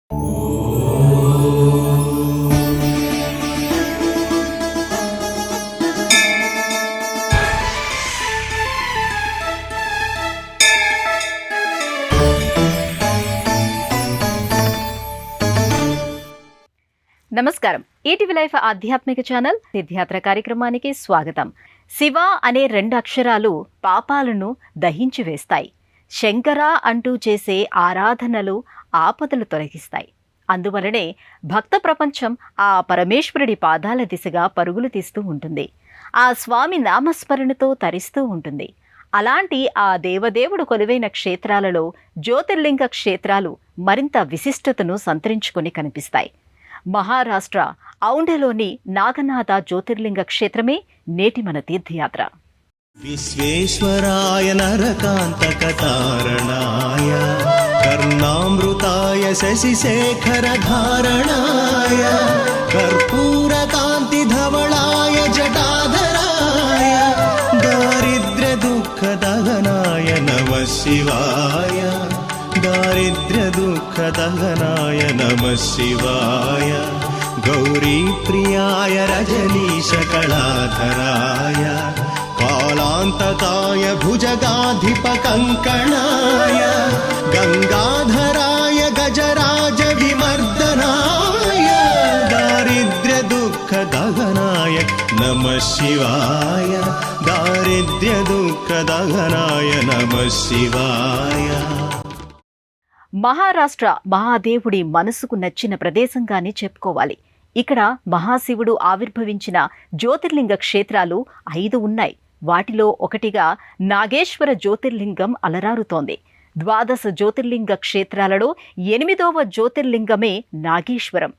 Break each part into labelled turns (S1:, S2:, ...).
S1: నమస్కారం. ETV life ఆధ్యాత్మిక channel తీర్థయాత్ర కార్యక్రమానికి స్వాగతం. శివ అనే 2 అక్షరాలు పాపాలను దహించి వేస్తాయి. శంకర అంటూ చేసే ఆరాధనలు ఆపదలు తొలగిస్తాయి. అందువలనే భక్త ప్రపంచం ఆ పరమేశ్వరుడి పాదాల దిశగా పరుగులు తీస్తూ ఉంటుంది. ఆ స్వామి నామస్మరణతో తరిస్తూ ఉంటుంది. అలాంటి ఆ దేవదేవుడు కొలువైన క్షేత్రాలలో జ్యోతిర్లింగ క్షేత్రాలు మరింత విశిష్టతను సంతరించుకొని కనిపిస్తాయి. మహారాష్ట్ర ఔంఢలోని నాగనాథ జ్యోతిర్లింగ క్షేత్రమే నేటి మన తీర్థయాత్ర.
S2: విశ్వేశ్వరాయ నరకాంతకతారణాయ కర్ణామృతాయ శశిశేఖరధారణాయ కర్పూరకాంతిధవళాయ జటాధరాయ దారిద్ర్య దుఃఖదహనాయ నమః శివాయ దారిద్ర్య దుఃఖదహనాయ నమః శివాయ గౌరీ ప్రియాయ రజనీశ కళాధరాయ కాలాంతకాయ భుజగాధిప కంకణాయ గంగాధరాయ గజరాజ విమర్దనాయ దారిద్ర్య దుఃఖదహనాయ నమః శివాయ దారిద్ర్య దుఃఖదహనాయ నమః శివాయ.
S1: మహారాష్ట్ర మహాదేవుడి మనసుకు నచ్చిన ప్రదేశంగానే చెప్పుకోవాలి. ఇక్కడ మహాశివుడు ఆవిర్భవించిన జ్యోతిర్లింగ క్షేత్రాలు 5 ఉన్నాయి. వాటిలో ఒకటిగా నాగేశ్వర జ్యోతిర్లింగం అలరారుతోంది. 12 జ్యోతిర్లింగ క్షేత్రాలలో 8వ జ్యోతిర్లింగమే నాగేశ్వరం.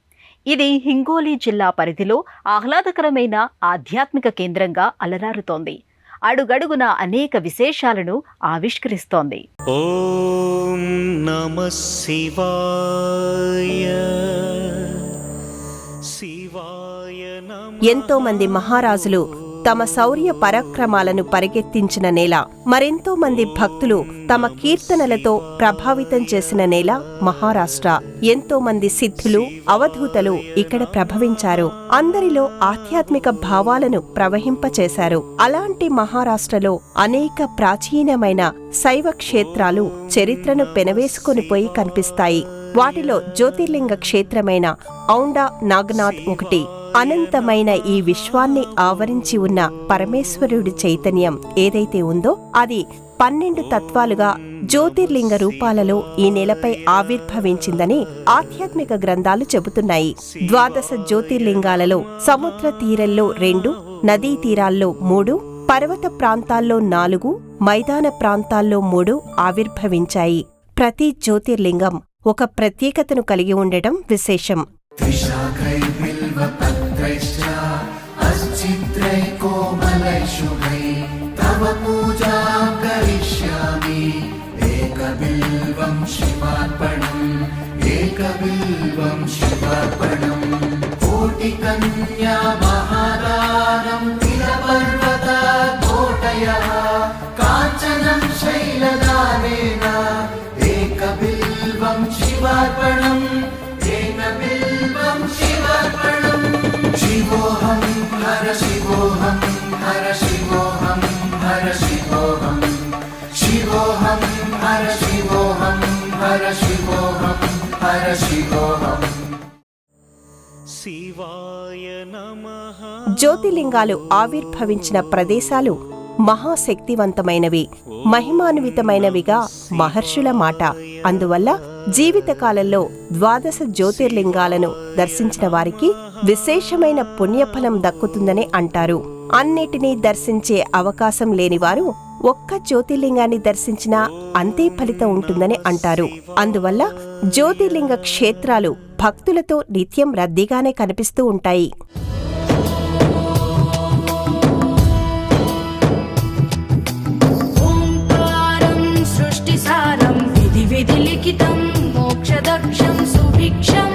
S1: ఇది హింగోలి జిల్లా పరిధిలో ఆహ్లాదకరమైన ఆధ్యాత్మిక కేంద్రంగా అలరారుతోంది. అడుగడుగున అనేక విశేషాలను ఆవిష్కరిస్తోంది.
S2: ఓం నమః శివాయ.
S3: ఎంతో మంది మహారాజులు తమ శౌర్య పరాక్రమాలను పరిగెత్తించిన నేల, మరెంతో మంది భక్తులు తమ కీర్తనలతో ప్రభావితం చేసిన నేల మహారాష్ట్ర. ఎంతో మంది సిద్ధులు, అవధూతలు ఇక్కడ ప్రభవించారు. అందరిలో ఆధ్యాత్మిక భావాలను ప్రవహింపచేశారు. అలాంటి మహారాష్ట్రలో అనేక ప్రాచీనమైన శైవ క్షేత్రాలు చరిత్రను పెనవేసుకొనిపోయి కనిపిస్తాయి. వాటిలో జ్యోతిర్లింగ క్షేత్రమైన ఔండా నాగనాథ్ ఒకటి. అనంతమైన ఈ విశ్వాన్ని ఆవరించి ఉన్న పరమేశ్వరుడి చైతన్యం ఏదైతే ఉందో అది 12 తత్వాలుగా జ్యోతిర్లింగ రూపాలలో ఈ నేలపై ఆవిర్భవించిందని ఆధ్యాత్మిక గ్రంథాలు చెబుతున్నాయి. 12 జ్యోతిర్లింగాలలో సముద్ర తీరంలో 2, నదీ తీరాల్లో 3, పర్వత ప్రాంతాల్లో 4, మైదాన ప్రాంతాల్లో 3 ఆవిర్భవించాయి. ప్రతి జ్యోతిర్లింగం ఒక ప్రత్యేకతను కలిగి ఉండటం విశేషం.
S4: కాంచనం శైలదానేన ఏకబిల్వం శివార్పణం ఏకబిల్వం శివార్పణం. శివోహం హర శివోహం హర శివోహం హర శివోహం శివోహం హర శివోహం హర శివోహం హర శివోహం.
S3: జ్యోతిర్లింగాలు ఆవిర్భవించిన ప్రదేశాలు మహాశక్తివంతమైనవి, మహిమాన్వితమైనవిగా మహర్షుల మాట. అందువల్ల జీవితకాలంలో 12 జ్యోతిర్లింగాలను దర్శించిన వారికి విశేషమైన పుణ్యఫలం దక్కుతుందని అంటారు. అన్నిటినీ దర్శించే అవకాశం లేనివారు ఒక్క జ్యోతిర్లింగాన్ని దర్శించినా అంతే ఫలితం ఉంటుందని అంటారు. అందువల్ల జ్యోతిర్లింగ క్షేత్రాలు భక్తులతో నిత్యం రద్దీగానే కనిపిస్తూ ఉంటాయి.
S5: మోక్షదక్షం సుభిక్షం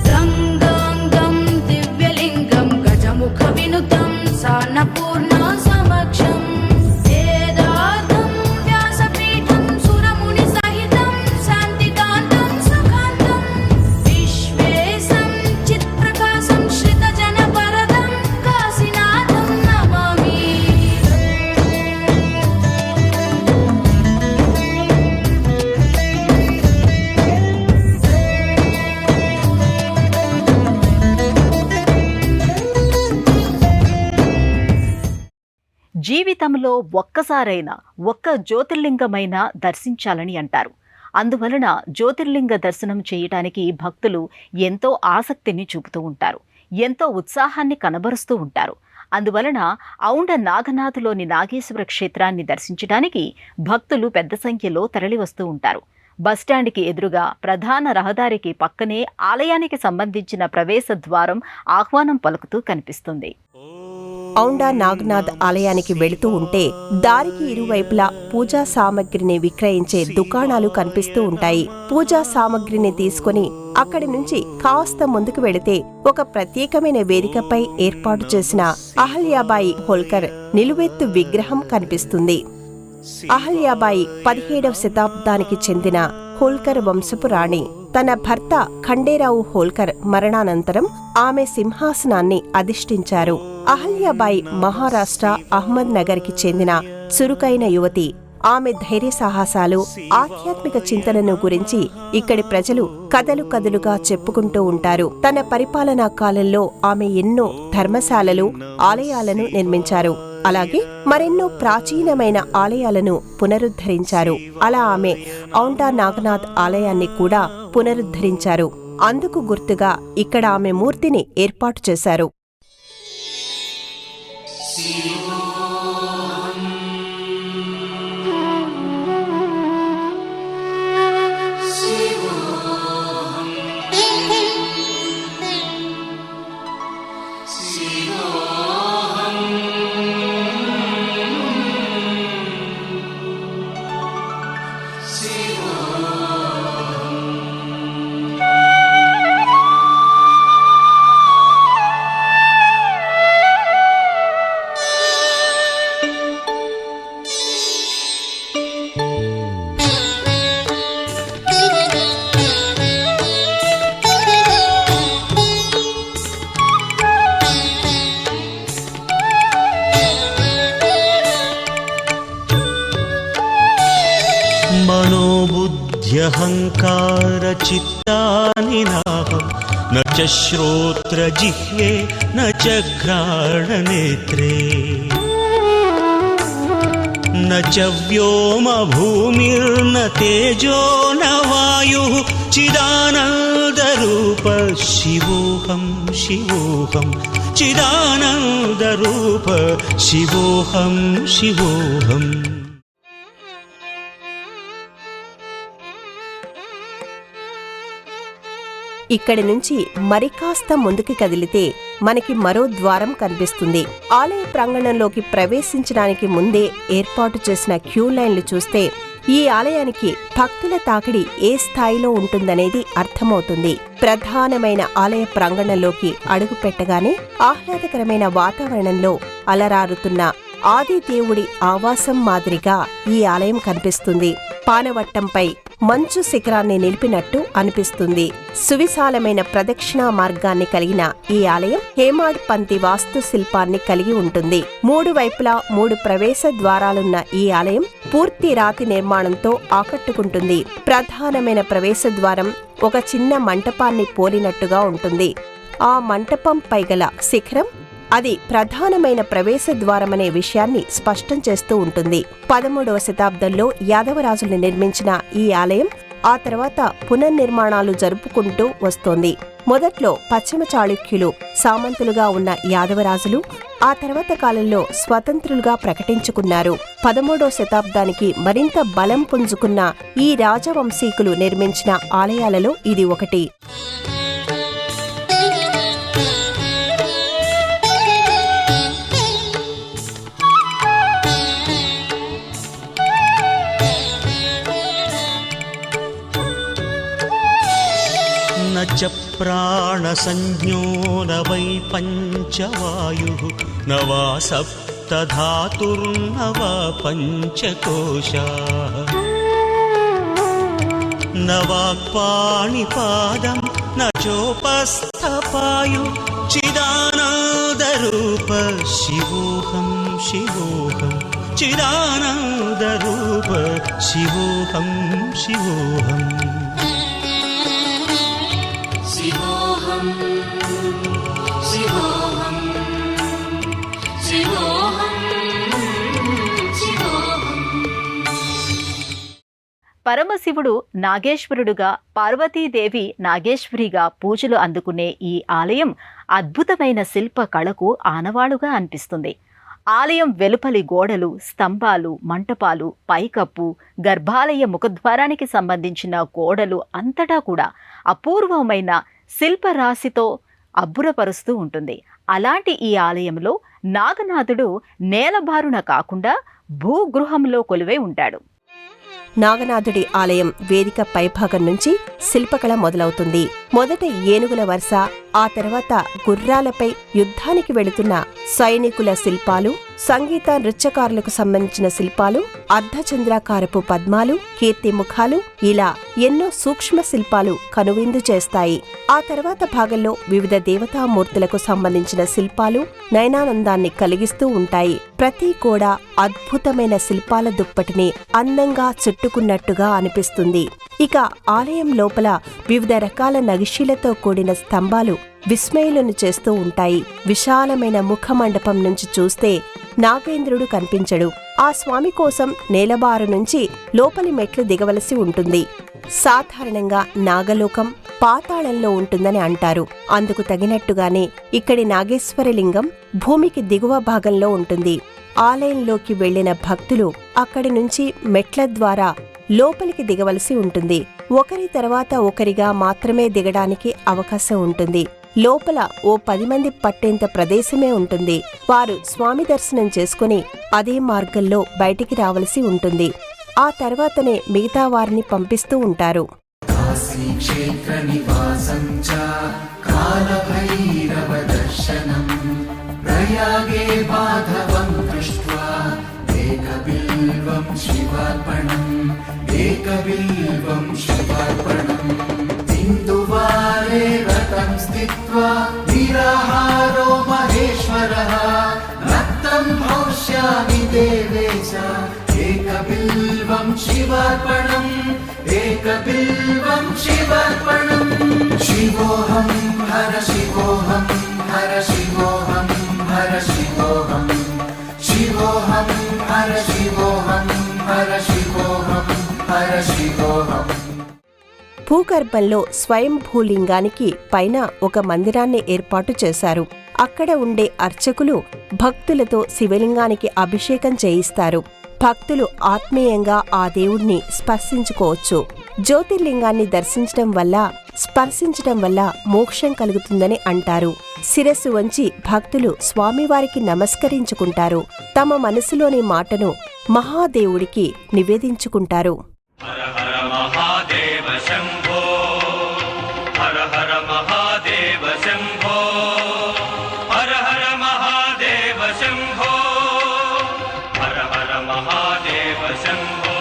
S5: గంగాంగం దివ్యలింగం గజముఖ వినుతం సాన్నపూర్ణ సమక్షం వేదార్థం వ్యాసపీఠం సురముని సహితం శాంతికాంతం సుఖాంతం
S1: జీవితంలో ఒక్కసారైనా ఒక్క జ్యోతిర్లింగమైనా దర్శించాలని అంటారు. అందువలన జ్యోతిర్లింగ దర్శనం చేయటానికి భక్తులు ఎంతో ఆసక్తిని చూపుతూ ఉంటారు, ఎంతో ఉత్సాహాన్ని కనబరుస్తూ ఉంటారు. అందువలన ఔండ నాగనాథులోని నాగేశ్వర క్షేత్రాన్ని దర్శించడానికి భక్తులు పెద్ద సంఖ్యలో తరలివస్తూ ఉంటారు. బస్టాండ్కి ఎదురుగా ప్రధాన రహదారికి పక్కనే ఆలయానికి సంబంధించిన ప్రవేశ ద్వారం ఆహ్వానం పలుకుతూ కనిపిస్తుంది.
S3: ఔండా నాగనాథ్ ఆలయానికి వెళుతూ ఉంటే దారికి ఇరువైపులా పూజా సామగ్రిని విక్రయించే దుకాణాలు కనిపిస్తూ ఉంటాయి. పూజా సామగ్రిని తీసుకుని అక్కడి నుంచి కాస్త ముందుకు వెళితే ఒక ప్రత్యేకమైన వేదికపై ఏర్పాటు చేసిన అహల్యాబాయి హోల్కర్ నిలువెత్తు విగ్రహం కనిపిస్తుంది. అహల్యాబాయి 17వ శతాబ్దానికి చెందిన హోల్కర్ వంశపు రాణి. తన భర్త ఖండేరావు హోల్కర్ మరణానంతరం ఆమె సింహాసనాన్ని అధిష్ఠించారు. అహల్యాబాయి మహారాష్ట్ర అహ్మద్ నగర్కి చెందిన చురుకైన యువతి. ఆమె ధైర్య సాహసాలు, ఆధ్యాత్మిక చింతనను గురించి ఇక్కడి ప్రజలు కథలు కథలుగా చెప్పుకుంటూ ఉంటారు. తన పరిపాలనా కాలంలో ఆమె ఎన్నో ధర్మశాలలు, ఆలయాలను నిర్మించారు. అలాగే మరెన్నో ప్రాచీనమైన ఆలయాలను పునరుద్ధరించారు. అలా ఆమె ఔండా నాగనాథ్ ఆలయాన్ని కూడా పునరుద్ధరించారు. అందుకు గుర్తుగా ఇక్కడ ఆమె మూర్తిని ఏర్పాటు చేశారు.
S2: मनोबुद्ध्यहङ्कारचित्तानि नाहं न च श्रोत्रजिह्वे न च घ्राणनेत्रे न च व्योमभूमिर्न तेजो न वायुः चिदानन्दरूप शिवोऽहं शिवोऽहं चिदानन्दरूप शिवोऽहं शिवोऽहम्.
S3: ఇక్కడి నుంచి మరికాస్త ముందుకి కదిలితే మనకి మరో ద్వారం కనిపిస్తుంది. ఆలయ ప్రాంగణంలోకి ప్రవేశించడానికి ముందే ఏర్పాటు చేసిన క్యూ లైన్లు చూస్తే ఈ ఆలయానికి భక్తుల తాకిడి ఏ స్థాయిలో ఉంటుందనేది అర్థమవుతుంది. ప్రధానమైన ఆలయ ప్రాంగణంలోకి అడుగు పెట్టగానే ఆహ్లాదకరమైన వాతావరణంలో అలరారుతున్న ఆది దేవుడి ఆవాసం మాదిరిగా ఈ ఆలయం కనిపిస్తుంది. పానవట్టంపై మంచు శిఖరాన్ని నిలిపినట్టు అనిపిస్తుంది. సువిశాలమైన ప్రదక్షిణా మార్గాన్ని కలిగిన ఈ ఆలయం హేమాడ్ పంతి వాస్తు శిల్పాన్ని కలిగి ఉంటుంది. 3 వైపులా 3 ప్రవేశ ద్వారాలున్న ఈ ఆలయం పూర్తి రాతి నిర్మాణంతో ఆకట్టుకుంటుంది. ప్రధానమైన ప్రవేశ ద్వారం ఒక చిన్న మంటపాన్ని పోలినట్టుగా ఉంటుంది. ఆ మంటపం పైగల శిఖరం అది ప్రధానమైన ప్రవేశ ద్వారమనే విషయాన్ని స్పష్టం చేస్తూ ఉంటుంది. 13వ శతాబ్దంలో యాదవరాజులు నిర్మించిన ఈ ఆలయం ఆ తర్వాత పునర్నిర్మాణాలు జరుపుకుంటూ వస్తోంది. మొదట్లో పశ్చిమ చాళుక్యులు సామంతులుగా ఉన్న యాదవరాజులు ఆ తర్వాత కాలంలో స్వతంత్రులుగా ప్రకటించుకున్నారు. 13వ శతాబ్దానికి మరింత బలం పుంజుకున్న ఈ రాజవంశీకులు నిర్మించిన ఆలయాలలో ఇది ఒకటి.
S2: न च प्राणसंज्ञो न वै पञ्चवायुः न वा सप्तधातुर्न वा पञ्चकोशाः न वाक्पाणिपादं न चोपस्थपायु चिदानन्दरूप शिवोऽहं शिवोऽहं चिदानन्दरूप शिवोऽहं शिवोऽहम्.
S5: शिवोऽहं शिवोऽहं शिवोऽहं
S1: పరమశివుడు నాగేశ్వరుడుగా, పార్వతీదేవి నాగేశ్వరిగా పూజలు అందుకునే ఈ ఆలయం అద్భుతమైన శిల్ప కళకు ఆనవాలుగా అనిపిస్తుంది. ఆలయం వెలుపలి గోడలు, స్తంభాలు, మంటపాలు, పైకప్పు, గర్భాలయ ముఖద్వారానికి సంబంధించిన గోడలు అంతటా కూడా అపూర్వమైన శిల్పరాశితో అబ్బురపరుస్తూ ఉంటుంది. అలాంటి ఈ ఆలయంలో నాగనాథుడు నేలబారున కాకుండా భూగృహంలో కొలువై ఉంటాడు.
S3: నాగనాథుడి ఆలయం వేదిక పైభాగం నుంచి శిల్పకళ మొదలవుతుంది. మొదట ఏనుగుల వరుస, ఆ తర్వాత గుర్రాలపై యుద్ధానికి వెళుతున్న సైనికుల శిల్పాలు, సంగీత నృత్యకారులకు సంబంధించిన శిల్పాలు, అర్ధచంద్రాకారపు పద్మాలు, కీర్తిముఖాలు, ఇలా ఎన్నో సూక్ష్మ శిల్పాలు కనువిందు చేస్తాయి. ఆ తర్వాత భాగంలో వివిధ దేవతామూర్తులకు సంబంధించిన శిల్పాలు నయనానందాన్ని కలిగిస్తూ ఉంటాయి. ప్రతి గోడ అద్భుతమైన శిల్పాల దుప్పటిని అందంగా చుట్టుకున్నట్టుగా అనిపిస్తుంది. ఇక ఆలయం లోపల వివిధ రకాల నగిషీలతో కూడిన స్తంభాలు విస్మయులను చేస్తూ ఉంటాయి. విశాలమైన ముఖమండపం నుంచి చూస్తే నాగేంద్రుడు కనిపించడు. ఆ స్వామి కోసం నేలబారు నుంచి లోపలి మెట్లు దిగవలసి ఉంటుంది. సాధారణంగా నాగలోకం పాతాళంలో ఉంటుందని అంటారు. అందుకు తగినట్టుగానే ఇక్కడి నాగేశ్వరలింగం భూమికి దిగువ భాగంలో ఉంటుంది. ఆలయంలోకి వెళ్లిన భక్తులు అక్కడి నుంచి మెట్ల ద్వారా లోపలికి దిగవలసి ఉంటుంది. ఒకరి తర్వాత ఒకరిగా మాత్రమే దిగడానికి అవకాశం ఉంటుంది. లోపల ఓ 10 మంది పట్టేంత ప్రదేశమే ఉంటుంది. వారు స్వామి దర్శనం చేసుకుని అదే మార్గంలో బయటికి రావలసి ఉంటుంది. ఆ తర్వాతనే మిగతా వారిని పంపిస్తూ ఉంటారు.
S4: క్షేత్ర నివాసం చ కాలభైరవ దర్శనం ప్రయాగే మాధవం దృష్ట్వా ఏకబిల్వం శివార్పణం ఏకబిల్వం శివార్పణం ఇందువారే రతం స్థిత్వా నిరాహారో మహేశ్వరః రక్తం భౌష్యామి దేవేశ ఏకబిల్వం శివార్పణం ఏకబిల్వం శివార్పణం శివోహం హర శివోహం హర శివోహం హర శివోహం శివోహం హర శివోహం హర శివోహం హర శివోహం.
S3: భూగర్భంలో స్వయంభూలింగానికి పైన ఒక మందిరాన్ని ఏర్పాటు చేశారు. అక్కడ ఉండే అర్చకులు భక్తులతో శివలింగానికి అభిషేకం చేయిస్తారు. భక్తులు ఆత్మీయంగా ఆ దేవుణ్ణి స్పర్శించుకోవచ్చు. జ్యోతిర్లింగాన్ని స్పర్శించటం వల్ల మోక్షం కలుగుతుందని అంటారు. శిరస్సు వంచి భక్తులు స్వామివారికి నమస్కరించుకుంటారు. తమ మనసులోని మాటను మహాదేవుడికి నివేదించుకుంటారు.
S6: హర హర మహాదేవ శంభో హర హర మహాదేవ శంభో హర హర మహాదేవ శంభో హర హర మహాదేవ శంభో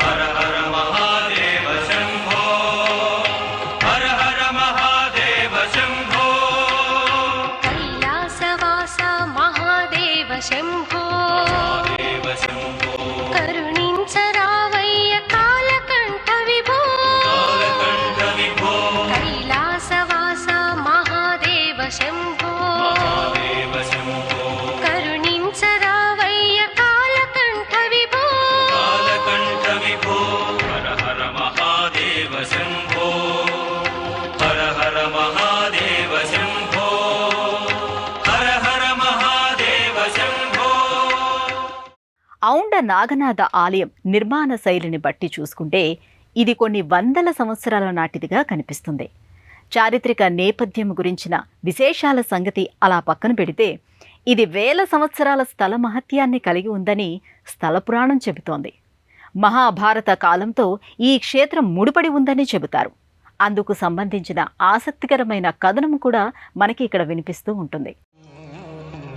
S6: హర హర మహాదేవ శంభో హర హర మహాదేవ శంభో
S5: కైలాసవాస మహాదేవ శంభో
S6: దేవ శంభో
S5: కరుణించరావయ్య కాలకంఠ విభో
S6: కాలకంఠ విభో
S5: కైలాసవాస మహాదేవ శంభో
S6: దేవ శంభో
S5: కరుణించరావయ్య కాలకంఠ విభో
S6: కాలకంఠ విభో హర హర మహాదేవ శంభో హర హర మహాదేవ శంభో హర హర మహాదేవ శంభో.
S1: ఔండ నాగనాథ ఆలయం నిర్మాణ శైలిని బట్టి చూసుకుంటే ఇది కొన్ని వందల సంవత్సరాల నాటిదిగా కనిపిస్తుంది. చారిత్రక నేపథ్యం గురించిన విశేషాల సంగతి అలా పక్కన పెడితే ఇది వేల సంవత్సరాల స్థల మహత్యాన్ని కలిగి ఉందని స్థల పురాణం చెబుతోంది. మహాభారత కాలంతో ఈ క్షేత్రం ముడిపడి ఉందని చెబుతారు. అందుకు సంబంధించిన ఆసక్తికరమైన కథనం కూడా మనకి ఇక్కడ వినిపిస్తూ ఉంటుంది.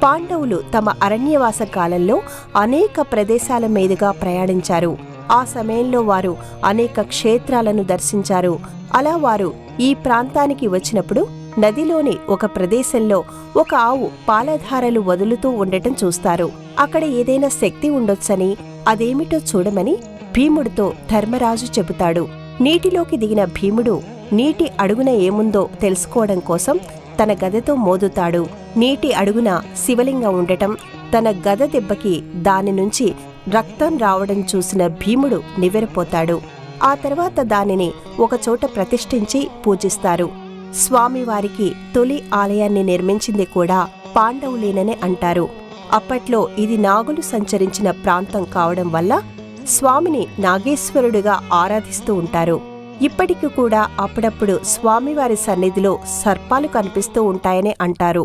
S3: పాండవులు తమ అరణ్యవాస కాలంలో అనేక ప్రదేశాల మీదుగా ప్రయాణించారు. ఆ సమయంలో వారు అనేక క్షేత్రాలను దర్శించారు. అలా వారు ఈ ప్రాంతానికి వచ్చినప్పుడు నదిలోని ఒక ప్రదేశంలో ఒక ఆవు పాలధారలు వదులుతూ ఉండటం చూస్తారు. అక్కడ ఏదైనా శక్తి ఉండొచ్చని, అదేమిటో చూడమని భీముడితో ధర్మరాజు చెబుతాడు. నీటిలోకి దిగిన భీముడు నీటి అడుగున ఏముందో తెలుసుకోవడం కోసం తన గదతో మోదుతాడు. నీటి అడుగున శివలింగం ఉండటం, తన గద దెబ్బకి దాని నుంచి రక్తం రావడం చూసిన భీముడు నివ్వెరపోతాడు. ఆ తర్వాత దానిని ఒకచోట ప్రతిష్ఠించి పూజిస్తారు. స్వామివారికి తొలి ఆలయాన్ని నిర్మించింది కూడా పాండవులేనని అంటారు. అప్పట్లో ఇది నాగులు సంచరించిన ప్రాంతం కావడం వల్ల స్వామిని నాగేశ్వరుడిగా ఆరాధిస్తూ ఉంటారు. ఇప్పటికి కూడా అప్పుడప్పుడు స్వామివారి సన్నిధిలో సర్పాలు కనిపిస్తూ ఉంటాయని అంటారు.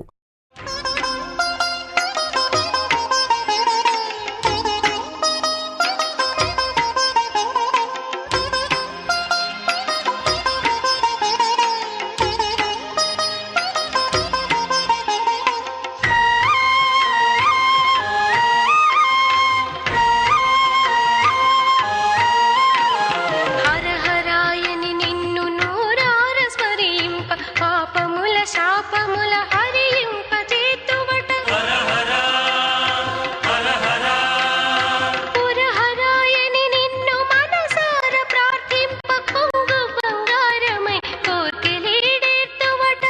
S5: హర హరాయని నిన్ను నూరార స్మరింప పాపముల శాపముల హరింప చేతువట పురహరాయని నిన్ను మనసార ప్రార్థింప కొంగు బంగారమై కోర్కెలీడేతువట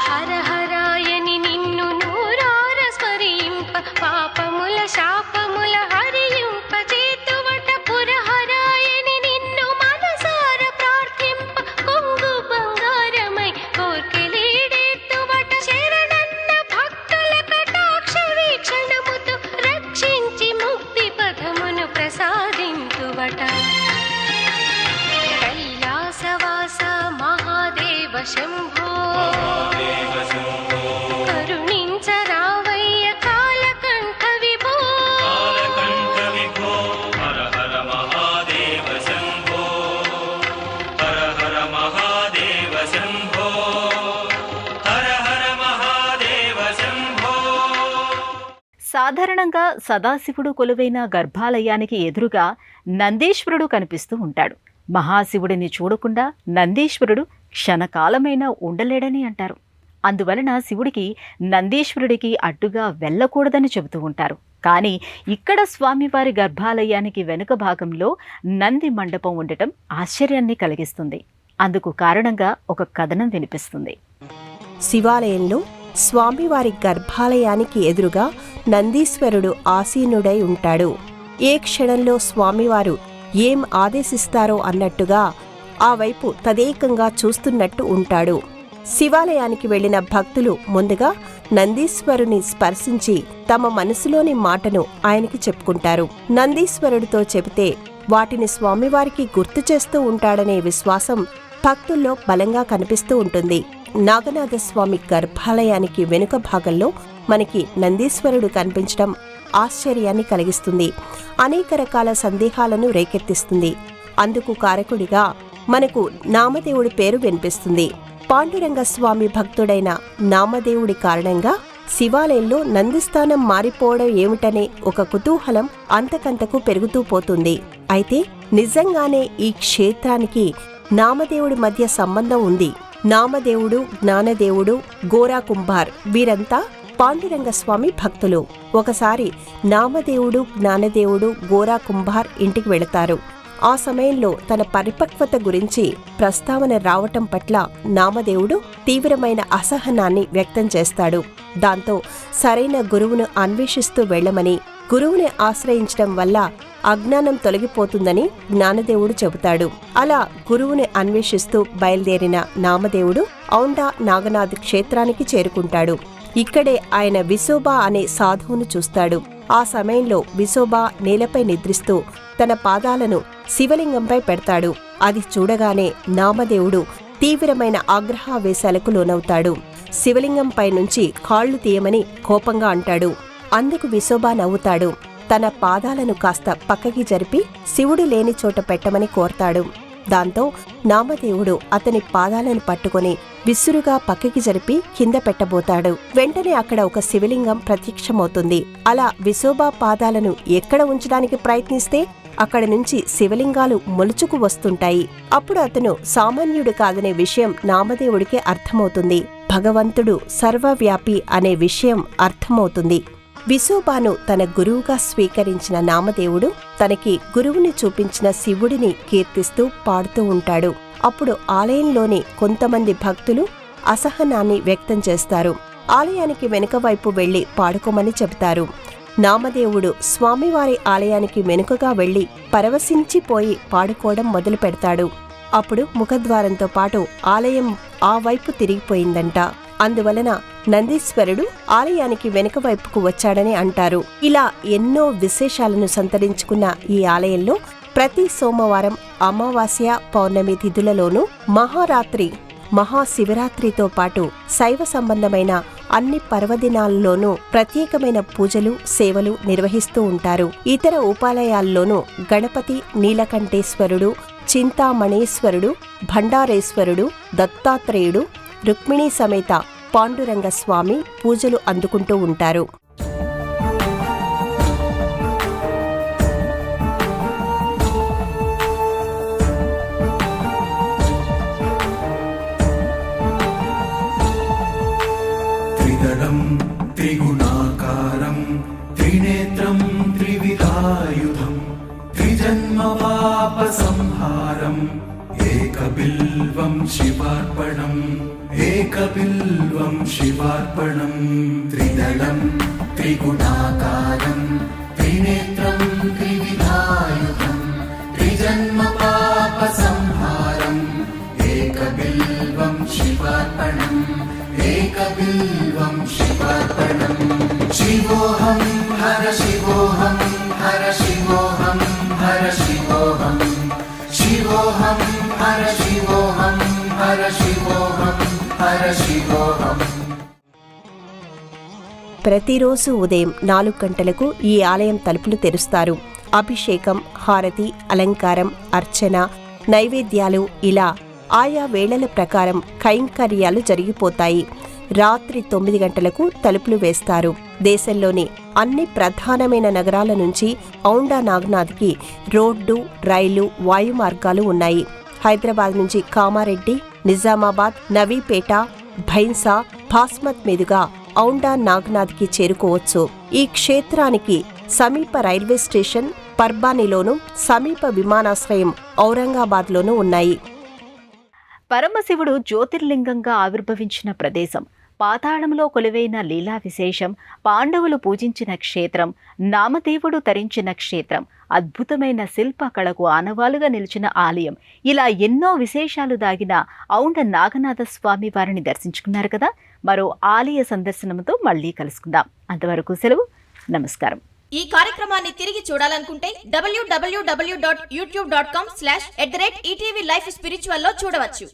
S5: హర హరాయని నిన్ను నూరార స్మరింప పాపముల శాపముల హరింప చేతువట పురహరాయని నిన్ను మనసార ప్రార్థింప కొంగు బంగారమై కోర్కెలీడేతువట శరణన్న భక్తుల కటాక్ష వీక్షణముతో రక్షించి ముక్తి పథమును ప్రసాదింతువట కైలాసవాస మహాదేవ శంభో కరుణించరావయ్య కాలకంఠ విభో
S6: కాలకంఠ విభో హర హర మహాదేవ శంభో హర హర మహాదేవ శంభో హర హర మహాదేవ శంభో.
S1: సాధారణంగా సదాశివుడు కొలువైన గర్భాలయానికి ఎదురుగా నందీశ్వరుడు కనిపిస్తూ ఉంటాడు. మహాశివుడిని చూడకుండా నందీశ్వరుడు క్షణకాలమైనా ఉండలేడని అంటారు. అందువలన శివుడికి నందీశ్వరుడికి అడ్డుగా వెళ్ళకూడదని చెబుతూ ఉంటారు. కానీ ఇక్కడ స్వామివారి గర్భాలయానికి వెనుక భాగంలో నంది మండపం ఉండటం ఆశ్చర్యాన్ని కలిగిస్తుంది. అందుకు కారణంగా ఒక కథనం వినిపిస్తుంది.
S3: శివాలయంలో స్వామివారి గర్భాలయానికి ఎదురుగా నందీశ్వరుడు ఆసీనుడై ఉంటాడు. ఏ క్షణంలో స్వామివారు ఏం ఆదేశిస్తారో అన్నట్టుగా ఆ వైపు తదేకంగా చూస్తున్నట్టు ఉంటాడు. శివాలయానికి వెళ్లిన భక్తులు ముందుగా నందీశ్వరుని స్పర్శించి తమ మనసులోని మాటను ఆయనకి చెప్పుకుంటారు. నందీశ్వరుడితో చెబితే వాటిని స్వామివారికి గుర్తు చేస్తూ ఉంటాడనే విశ్వాసం భక్తుల్లో బలంగా కనిపిస్తూ ఉంటుంది. నాగనాథస్వామి గర్భాలయానికి వెనుక భాగంలో మనకి నందీశ్వరుడు కనిపించడం ఆశ్చర్యాన్ని కలిగిస్తుంది. అనేక రకాల సందేహాలను రేకెత్తిస్తుంది. అందుకు కారకుడిగా మనకు నామదేవుడి పేరు వినిపిస్తుంది. పాండురంగస్వామి భక్తుడైన నామదేవుడి కారణంగా శివాలయంలో నందిస్థానం మారిపోవడం ఏమిటనే ఒక కుతూహలం అంతకంతకు పెరుగుతూ పోతుంది. అయితే నిజంగానే ఈ క్షేత్రానికి నామదేవుడి మధ్య సంబంధం ఉంది. నామదేవుడు, జ్ఞానదేవుడు, గోరా కుంభార్ వీరంతా పాండురంగస్వామి భక్తులు. ఒకసారి నామదేవుడు, జ్ఞానదేవుడు, గోరా కుంభార్ ఇంటికి వెళతారు. ఆ సమయంలో తన పరిపక్వత గురించి ప్రస్తావన రావటం పట్ల నామదేవుడు తీవ్రమైన అసహనాన్ని వ్యక్తం చేస్తాడు. దాంతో సరైన గురువును అన్వేషిస్తూ వెళ్లమని, గురువుని ఆశ్రయించడం వల్ల అజ్ఞానం తొలగిపోతుందని జ్ఞానదేవుడు చెబుతాడు. అలా గురువుని అన్వేషిస్తూ బయలుదేరిన నామదేవుడు ఔండా నాగనాథ్ క్షేత్రానికి చేరుకుంటాడు. ఇక్కడే ఆయన విశోబా అనే సాధువును చూస్తాడు. ఆ సమయంలో విశోబా నేలపై నిద్రిస్తూ తన పాదాలను శివలింగంపై పెడతాడు. అది చూడగానే నామదేవుడు తీవ్రమైన ఆగ్రహావేశాలకు లోనవుతాడు. శివలింగంపై నుంచి కాళ్లు తీయమని కోపంగా అంటాడు. అందుకు విశోబా నవ్వుతాడు. తన పాదాలను కాస్త పక్కకి జరిపి శివుడు లేని చోట పెట్టమని కోరతాడు. దాంతో నామదేవుడు అతని పాదాలను పట్టుకొని విసురుగా పక్కకి జరిపి కింద పెట్టబోతాడు. వెంటనే అక్కడ ఒక శివలింగం ప్రత్యక్షమవుతుంది. అలా విశోబా పాదాలను ఎక్కడ ఉంచడానికి ప్రయత్నిస్తే అక్కడి నుంచి శివలింగాలు మొలుచుకు వస్తుంటాయి. అప్పుడు అతను సామాన్యుడు కాదనే విషయం నామదేవుడికి అర్థమవుతుంది. భగవంతుడు సర్వవ్యాపి అనే విషయం అర్థమవుతుంది. విశోబాను తన గురువుగా స్వీకరించిన నామదేవుడు తనకి గురువుని చూపించిన శివుడిని కీర్తిస్తూ పాడుతూ ఉంటాడు. అప్పుడు ఆలయంలోని కొంతమంది భక్తులు అసహనాన్ని వ్యక్తం చేస్తారు. ఆలయానికి వెనుక వైపు వెళ్లి పాడుకోమని చెబుతారు. నామదేవుడు స్వామివారి ఆలయానికి వెనుకగా వెళ్లి పరవశించిపోయి పాడుకోవడం మొదలు పెడతాడు. అప్పుడు ముఖద్వారంతో పాటు ఆలయం ఆ వైపు తిరిగిపోయిందంట. అందువలన నందీశ్వరుడు ఆలయానికి వెనుక వైపుకు వచ్చాడని అంటారు. ఇలా ఎన్నో విశేషాలను సంతరించుకున్న ఈ ఆలయంలో ప్రతి సోమవారం, అమావాస్య, పౌర్ణమి తిథులలోనూ మహారాత్రి, మహాశివరాత్రితో పాటు శైవ సంబంధమైన అన్ని పర్వదినాల్లోనూ ప్రత్యేకమైన పూజలు, సేవలు నిర్వహిస్తూ ఉంటారు. ఇతర ఉపాలయాల్లోనూ గణపతి, నీలకంఠేశ్వరుడు, చింతామణేశ్వరుడు, భండారేశ్వరుడు, దత్తాత్రేయుడు, రుక్మిణీ సమేత పాండురంగ స్వామి పూజలు అందుకుంటూ ఉంటారు.
S4: త్రిదళం త్రిగుణాకారం త్రినేత్రం త్రివిధాయుధం త్రిజన్మ పాప సంహారం ఏకబిల్వం శివార్పణం ఏకబిల్వం శివార్పణం. త్రిదళం త్రిగుణాకారం త్రినేత్రం త్రివిధాయుధం త్రిజన్మ పాప సంహారం ఏకబిల్వం శివార్పణం ఏకబిల్వం శివార్పణం. శివోహం హర శివోహం హర శివోహం హర శివోహం శివోహం హర శివోహం హర శివోహం హర శివోహం.
S3: ప్రతిరోజు ఉదయం 4 గంటలకు ఈ ఆలయం తలుపులు తెరుస్తారు. అభిషేకం, హారతి, అలంకారం, అర్చన, నైవేద్యాలు ఇలా ఆయా వేళల ప్రకారం కైంకర్యాలు జరిగిపోతాయి. రాత్రి 9 గంటలకు తలుపులు వేస్తారు. దేశంలోని అన్ని ప్రధానమైన నగరాల నుంచి ఔండా నాగ్నాథ్కి రోడ్డు, రైలు, వాయు మార్గాలు ఉన్నాయి. హైదరాబాద్ నుంచి కామారెడ్డి, నిజామాబాద్, నవీపేట, భైన్సా, బాస్మత్ మీదుగా ఔండా నాగ్నాథ్కి చేరుకోవచ్చు. ఈ క్షేత్రానికి సమీప రైల్వే స్టేషన్ పర్బానీలోనూ, సమీప విమానాశ్రయం ఔరంగాబాద్లోనూ ఉన్నాయి.
S1: పరమశివుడు జ్యోతిర్లింగంగా ఆవిర్భవించిన ప్రదేశం, పాతాళంలో కొలువైన లీలా విశేషం, పాండవులు పూజించిన క్షేత్రం, నామదేవుడు తరించిన క్షేత్రం, అద్భుతమైన శిల్పకళకు ఆనవాలుగా నిలిచిన ఆలయం, ఇలా ఎన్నో విశేషాలు దాగిన ఔండ నాగనాథ స్వామి వారిని దర్శించుకున్నారు కదా. మరో ఆలయ సందర్శనంతో మళ్ళీ కలుసుకుందాం. అంతవరకు సెలవు. నమస్కారం.
S7: ఈ కార్యక్రమాన్ని తిరిగి చూడాలనుకుంటే www.youtube.com/@ETV Life Spiritual లో చూడవచ్చు.